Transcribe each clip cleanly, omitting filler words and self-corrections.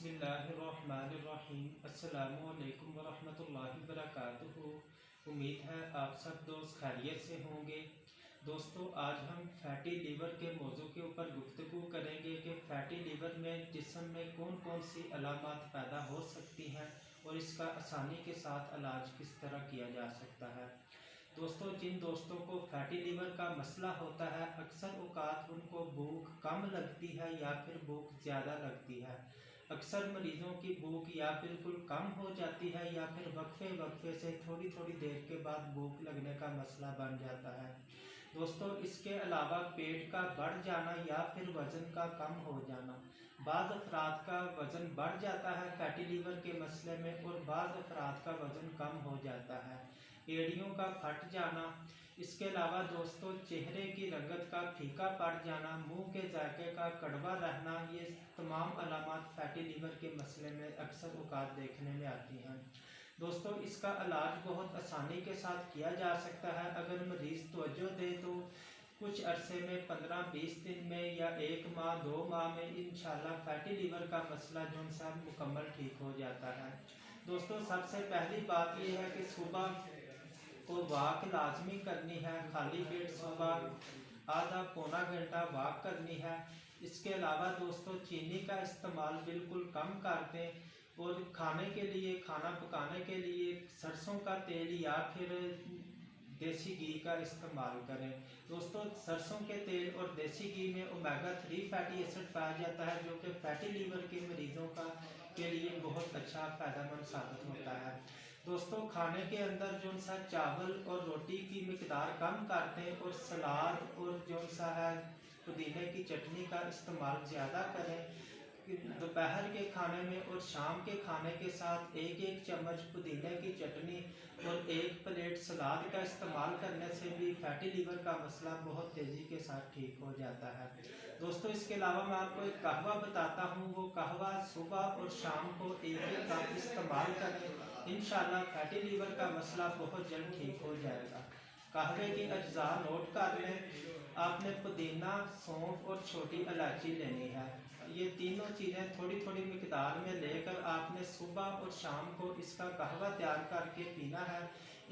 बिस्मिल्लाहिर्रहमानिर्रहीम। अस्सलामुअलैकुम वरहमतुल्लाहि वबरकातुहू। उम्मीद है आप सब दोस्त खैरियत से होंगे। दोस्तों, आज हम फैटी लीवर के मौजू के ऊपर गुफ्तगू करेंगे कि फैटी लीवर में जिस्म में कौन कौन सी अलामत पैदा हो सकती हैं और इसका आसानी के साथ इलाज किस तरह किया जा सकता है। दोस्तों, जिन दोस्तों को फैटी लीवर का मसला होता है, अक्सर औकात उनको भूख कम लगती है या फिर भूख ज़्यादा लगती है। अक्सर मरीज़ों की भूख या बिल्कुल कम हो जाती है या फिर वक्फे से थोड़ी थोड़ी देर के बाद भूख लगने का मसला बन जाता है। दोस्तों, इसके अलावा पेट का बढ़ जाना या फिर वज़न का कम हो जाना। बाज़ अफराद का वज़न बढ़ जाता है फैटी लीवर के मसले में और बाज़ अफराद का वज़न कम हो जाता है। एड़ियों का फट जाना। इसके अलावा दोस्तों, चेहरे की रंगत का फीका पड़ जाना, मुंह के जायके का कड़वा रहना, ये तमाम अलामत फैटी लीवर के मसले में अक्सर औकात देखने में आती हैं। दोस्तों, इसका इलाज बहुत आसानी के साथ किया जा सकता है अगर मरीज़ तवज्जो दे तो कुछ अरसे में 15-20 दिन में या 1 माह 2 माह में इंशाल्लाह फैटी लीवर का मसला जो सा मुकम्मल ठीक हो जाता है। दोस्तों, सबसे पहली बात यह है कि सुबह को वॉक लाजमी करनी है। खाली पेट सुबह आधा पौना घंटा वॉक करनी है। इसके अलावा दोस्तों, चीनी का इस्तेमाल बिल्कुल कम कर दें और खाने के लिए, खाना पकाने के लिए सरसों का तेल या फिर देसी घी का इस्तेमाल करें। दोस्तों, सरसों के तेल और देसी घी में ओमेगा 3 फैटी एसिड पाया जाता है जो कि फैटी लीवर के मरीज़ों के लिए बहुत अच्छा फ़ायदेमंद साबित होता है। दोस्तों, खाने के अंदर जो सा चावल और रोटी की मिकदार कम कर दें और सलाद और जो सा है पुदीने की चटनी का इस्तेमाल ज़्यादा करें। दोपहर के खाने में और शाम के खाने के साथ 1-1 चम्मच पुदीने की चटनी और 1 प्लेट सलाद का इस्तेमाल करने से भी फैटी लीवर का मसला बहुत तेज़ी के साथ ठीक हो जाता है। दोस्तों, इसके अलावा मैं आपको एक कहवा बताता हूँ। वो कहवा सुबह और शाम को एक कप इस्तेमाल करें। इंशाल्लाह फैटी लीवर का मसला बहुत जल्द ठीक हो जाएगा। कहवे की अज्जा नोट कर लें। आपने पुदीना, सौंफ और छोटी इलायची लेनी है। ये तीनों चीज़ें थोड़ी थोड़ी मिकदार में लेकर आपने सुबह और शाम को इसका कहवा तैयार करके पीना है।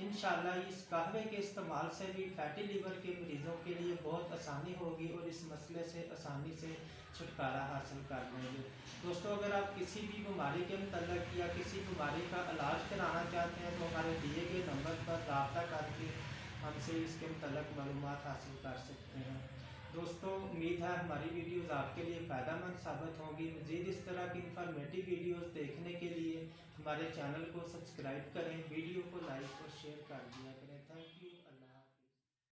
इंशाल्लाह इस कहवे के इस्तेमाल से भी फैटी लीवर के मरीज़ों के लिए बहुत आसानी होगी और इस मसले से आसानी से छुटकारा हासिल कर लेंगे। दोस्तों, अगर आप किसी भी बीमारी के मतलब या किसी बीमारी का इलाज कराना चाहते हैं तो हमारे दिए गए नंबर पर रब्ता करके हमसे इसके मतलब मालूमात हासिल कर सकते हैं। दोस्तों, उम्मीद है हमारी वीडियोज़ आपके लिए फ़ायदेमंद साबित होंगी। मज़ीद इस तरह की इंफॉर्मेटिव वीडियोज़ देखने के लिए हमारे चैनल को सब्सक्राइब करें, वीडियो को लाइक और शेयर कर दें।